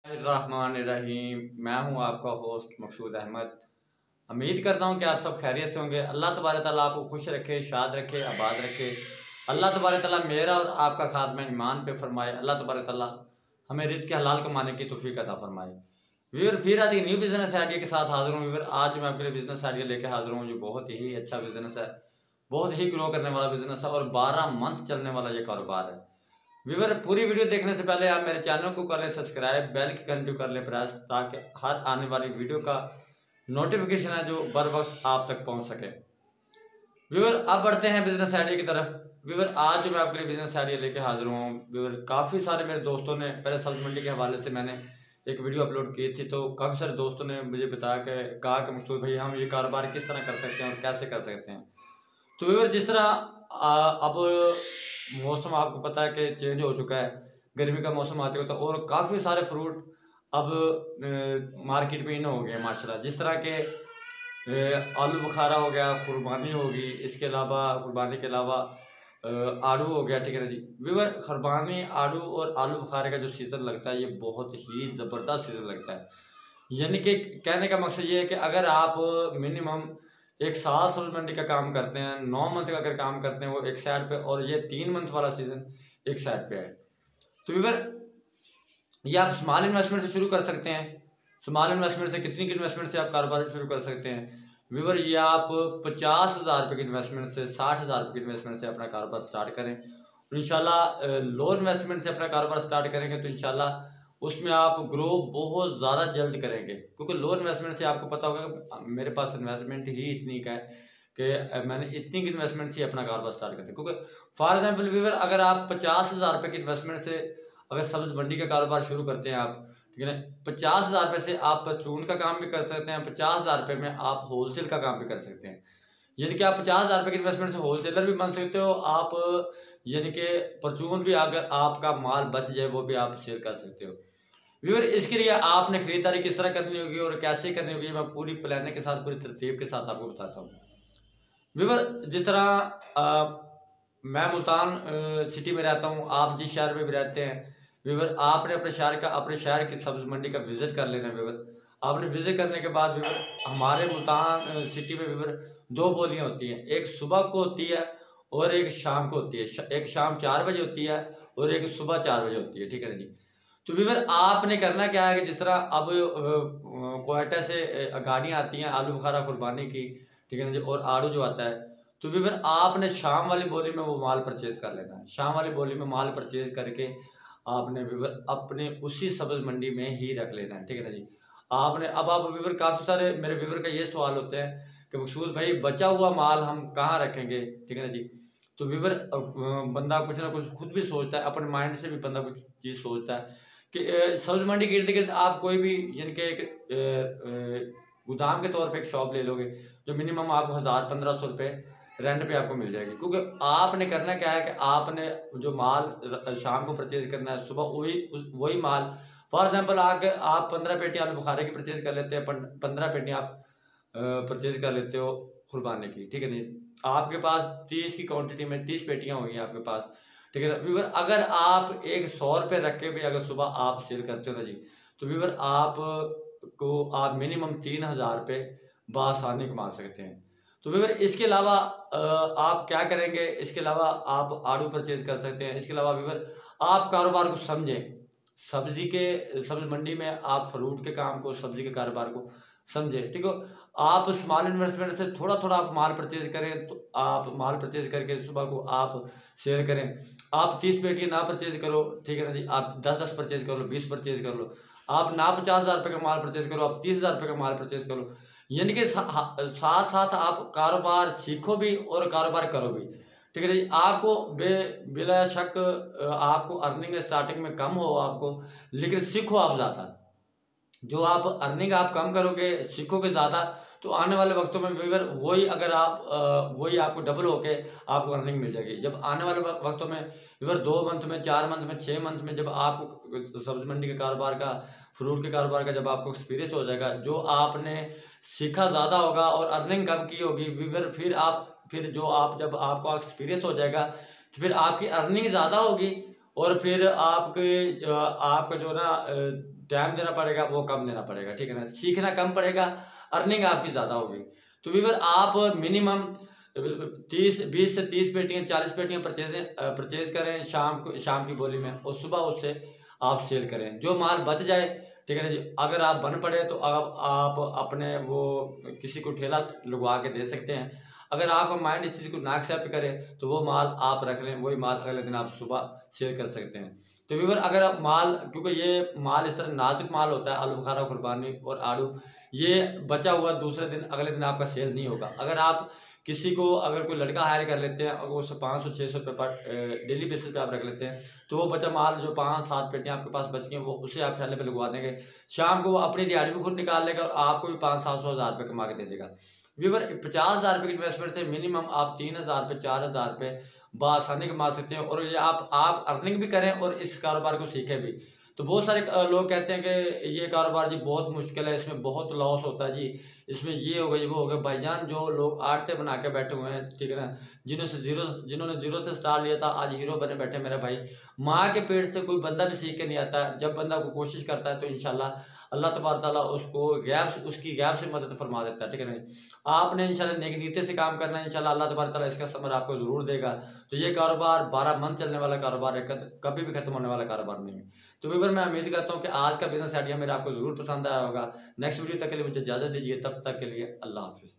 रहीम। मैं हूं आपका होस्ट मकसूद अहमद। उम्मीद करता हूं कि आप सब खैरियत से होंगे। अल्लाह तबारक ताला आपको खुश रखे, शाद रखे, आबाद रखे। अल्लाह तबारक ताला मेरा और आपका खात्मा ईमान पे फरमाए। अल्लाह तबारक ताला हमें रिज़्क़ हलाल कमाने की तौफीक अता फरमाए। व्यूअर फिर आज एक न्यू बिज़नेस आइडिया के साथ हाजिर हूँ। व्यूअर आज मैं आपके लिए बिज़नेस आइडिया लेकर हाजिर हूँ जो बहुत ही अच्छा बिज़नेस है, बहुत ही ग्रो करने वाला बिज़नेस है और 12 मंथ चलने वाला ये कारोबार है। व्यूअर पूरी वीडियो देखने से पहले आप मेरे चैनल को कर लें सब्सक्राइब, बेल की घंटी कर लें प्रेस, ताकि हर आने वाली वीडियो का नोटिफिकेशन है जो बर वक्त आप तक पहुंच सके। व्यूअर अब बढ़ते हैं बिजनेस आइडिया की तरफ। व्यूअर आज जो मैं आपके लिए बिजनेस आइडिया लेके हाजिर हूँ, व्यूअर काफ़ी सारे मेरे दोस्तों ने पहले सब्जी मंडी के हवाले से मैंने एक वीडियो अपलोड की थी, तो काफ़ी सारे दोस्तों ने मुझे बताया कि कहा कि मकसूद भाई हम ये कारोबार किस तरह कर सकते हैं और कैसे कर सकते हैं। तो व्यूअर जिस तरह अब मौसम आपको पता है कि चेंज हो चुका है, गर्मी का मौसम आ चुका था और काफ़ी सारे फ्रूट अब मार्केट में इन हो गए माशाल्लाह। जिस तरह के आलू बुखारा हो गया, खुरबानी होगी, इसके अलावा खुरबानी के अलावा आड़ू हो गया, ठीक है ना जी। व्यूअर खुरबानी, आड़ू और आलू बुखारे का जो सीज़न लगता है ये बहुत ही ज़बरदस्त सीज़न लगता है। यानी कि कहने का मकसद ये है कि अगर आप मिनिमम एक साल सब्जी मंडी का काम करते हैं, 9 मंथ का अगर काम करते हैं वो एक साइड पे, और ये 3 मंथ वाला सीज़न एक साइड पे है, तो व्यूअर ये आप स्मॉल इन्वेस्टमेंट से शुरू कर सकते हैं। स्मॉल इन्वेस्टमेंट से कितनी की इन्वेस्टमेंट से आप कारोबार शुरू कर सकते हैं? व्यूअर ये आप 50,000 रुपये की इन्वेस्टमेंट से, 60,000 रुपये की इन्वेस्टमेंट से अपना कारोबार स्टार्ट करें। और इंशाल्लाह लो इन्वेस्टमेंट से अपना कारोबार स्टार्ट करेंगे तो इंशाल्लाह उसमें आप ग्रो बहुत ज़्यादा जल्द करेंगे, क्योंकि लो इन्वेस्टमेंट से आपको पता होगा कि मेरे पास इन्वेस्टमेंट ही इतनी का है कि मैंने इतनी की इन्वेस्टमेंट से अपना कारोबार स्टार्ट कर दिया। क्योंकि फॉर एग्जांपल व्यूअर अगर आप 50,000 रुपये की इन्वेस्टमेंट से अगर सब्ज़ी मंडी का कारोबार शुरू करते हैं आप, ठीक है ना, 50,000 रुपये से आप परचून का काम भी कर सकते हैं, 50,000 रुपये में आप होलसेल का काम भी कर सकते हैं। यानी कि आप 50,000 रुपये की इन्वेस्टमेंट से होलसेलर भी बन सकते हो आप, यानी कि परचून भी अगर आपका माल बच जाए वो भी आप सेल कर सकते हो। व्यूअर इसके लिए आपने खरीदारी किस तरह करनी होगी और कैसे करनी होगी मैं पूरी प्लानिंग के साथ, पूरी तरतीब के साथ आपको बताता हूँ। व्यूअर जिस तरह मैं मुल्तान सिटी में रहता हूँ, आप जिस शहर में भी रहते हैं, व्यूअर आपने अपने शहर की सब्जी मंडी का विज़िट कर लेना। व्यूअर आपने विज़िट करने के बाद व्यूअर हमारे मुल्तान सिटी में व्यूअर 2 बोलियाँ होती हैं, एक सुबह को होती है और एक शाम को होती है। एक शाम 4 बजे होती है और एक सुबह 4 बजे होती है, ठीक है ना जी। तो व्यूअर आपने करना क्या है कि जिस तरह अब क्वेटा से गाड़ियाँ आती हैं आलू बुखारा खुरबानी की, ठीक है ना जी, और आड़ू जो आता है, तो व्यूअर आपने शाम वाली बोली में वो माल परचेज़ कर लेना है। शाम वाली बोली में माल परचेज़ करके आपने व्यूअर अपने उसी सब्ज़ मंडी में ही रख लेना है, ठीक है ना जी। आपने अब आप व्यूअर काफ़ी सारे मेरे व्यूअर का ये सवाल होते हैं कि मकसूद भाई बचा हुआ माल हम कहाँ रखेंगे, ठीक है ना जी। तो व्यूअर बंदा कुछ ना कुछ खुद भी सोचता है, अपने माइंड से भी बंदा कुछ चीज़ सोचता है कि सब्ज़ मंडी के इर्द गिर्द आप कोई भी यानी कि एक गोदाम के तौर पे एक शॉप ले लोगे जो मिनिमम आपको 1,000-1,500 रुपये रेंट पे आपको मिल जाएगी। क्योंकि आपने करना क्या है कि आपने जो माल शाम को परचेज करना है, सुबह वही माल, फॉर एग्जांपल अगर आप 15 पेटी आलू बुखारे की परचेज कर लेते हैं, 15 पेटी आप परचेज कर लेते हो खुरबानी की, ठीक है नहीं, आपके पास 30 की क्वान्टिटी में 30 पेटियाँ होंगी आपके पास, ठीक है ना व्यूअर। अगर आप एक 100 रुपये रख के भी अगर सुबह आप सेल करते हो ना जी, तो व्यूअर आप मिनिमम 3,000 रुपये बासानी कमा सकते हैं। तो व्यूअर इसके अलावा आप क्या करेंगे, इसके अलावा आप आड़ू परचेज कर सकते हैं। इसके अलावा व्यूअर आप कारोबार को समझें, सब्जी मंडी में आप फ्रूट के काम को, सब्जी के कारोबार को समझें, ठीक हो। आप स्मॉल इन्वेस्टमेंट से थोड़ा थोड़ा आप माल परचेज करें, तो आप माल परचेज करके सुबह को आप सेल करें। आप 30 पेटी ना परचेज करो, ठीक है ना जी, आप 10-10 परचेज कर लो, 20 परचेज कर लो। आप ना 50,000 रुपये का माल परचेज करो, आप 30,000 रुपये का माल परचेज करो। यानी कि साथ साथ आप कारोबार सीखो भी और कारोबार करो भी, ठीक है जी। आपको बिला शक आपको अर्निंग स्टार्टिंग में कम हो आपको, लेकिन सीखो आप ज़्यादा। जो आप अर्निंग आप कम करोगे, सीखोगे ज़्यादा, तो आने वाले वक्तों में व्यूअर वही आपको डबल होके आपको अर्निंग मिल जाएगी। जब आने वाले वक्तों में व्यूअर 2 मंथ में, 4 मंथ में, 6 मंथ में जब आपको सब्जी मंडी के कारोबार का, फ्रूट के कारोबार का जब आपको एक्सपीरियंस हो जाएगा, जो आपने सीखा ज़्यादा होगा और अर्निंग कम की होगी व्यूअर, फिर जब आपको एक्सपीरियंस हो जाएगा तो फिर आपकी अर्निंग ज़्यादा होगी और फिर आपका जो ना टाइम देना पड़ेगा वो कम देना पड़ेगा, ठीक है ना। सीखना कम पड़ेगा, अर्निंग आपकी ज़्यादा होगी। तो वीवर आप मिनिमम 20 से 30 पेटियाँ 40 पेटियाँ परचेज करें शाम की बोली में, और सुबह उससे आप सेल करें। जो माल बच जाए, ठीक है ना जी, अगर आप बन पड़े तो आप अपने वो किसी को ठेला लगवा के दे सकते हैं। अगर आपका माइंड इस चीज़ को ना एक्सेप्ट करे तो वो माल आप रख लें, वही माल अगले दिन आप सुबह सेल कर सकते हैं। तो व्यूअर अगर आप माल, क्योंकि ये माल इस तरह नाजुक माल होता है, आलू बुखारा, खुरबानी और आड़ू, ये बचा हुआ दूसरे दिन अगले दिन आपका सेल नहीं होगा। अगर आप किसी को, अगर कोई लड़का हायर कर लेते हैं और उससे 500-600 रुपये पर डेली बेसिस पे आप रख लेते हैं, तो वो बचा माल जो 5-7 पेटियाँ आपके पास बच गई वो उसे आप ठेले पे लगवा देंगे। शाम को वो अपनी दिहाड़ी भी खुद निकाल लेगा और आपको भी 500-700 हज़ार रुपये कमा के दे देगा। व्यूअर 50,000 रुपये की इन्वेस्टमेंट से मिनिमम आप 3,000 रुपये 4,000 रुपये बआसानी कमा सकते हैं, और ये आप अर्निंग भी करें और इस कारोबार को सीखें भी। तो बहुत सारे लोग कहते हैं कि ये कारोबार जी बहुत मुश्किल है, इसमें बहुत लॉस होता है जी, इसमें ये हो गया वो हो गया। भाईजान, जो लोग आड़तें बना के बैठे हुए हैं, ठीक है ना, जिन्होंने जीरो से स्टार्ट लिया था, आज हीरो बने बैठे मेरे भाई। माँ के पेट से कोई बंदा भी सीख के नहीं आता। जब बंदा को कोशिश करता है तो इंशाल्लाह अल्लाह तबारक ताला उसकी गैप से मदद फरमा देता है, ठीक है ना। आपने इंशाल्लाह नेक नीयत से काम करना है, इंशाल्लाह अल्लाह तबारक ताला इसका समर आपको ज़रूर देगा। तो ये कारोबार 12 मंथ चलने वाला कारोबार है, कभी भी खत्म होने वाला कारोबार नहीं है। तो व्यूअर, मैं उम्मीद करता हूँ कि आज का बिजनेस आइडिया मेरा आपको ज़रूर पसंद आया होगा। नेक्स्ट वीडियो तक के लिए मुझे इजाज़त दीजिए, तब तक के लिए अल्लाह हाफिज़।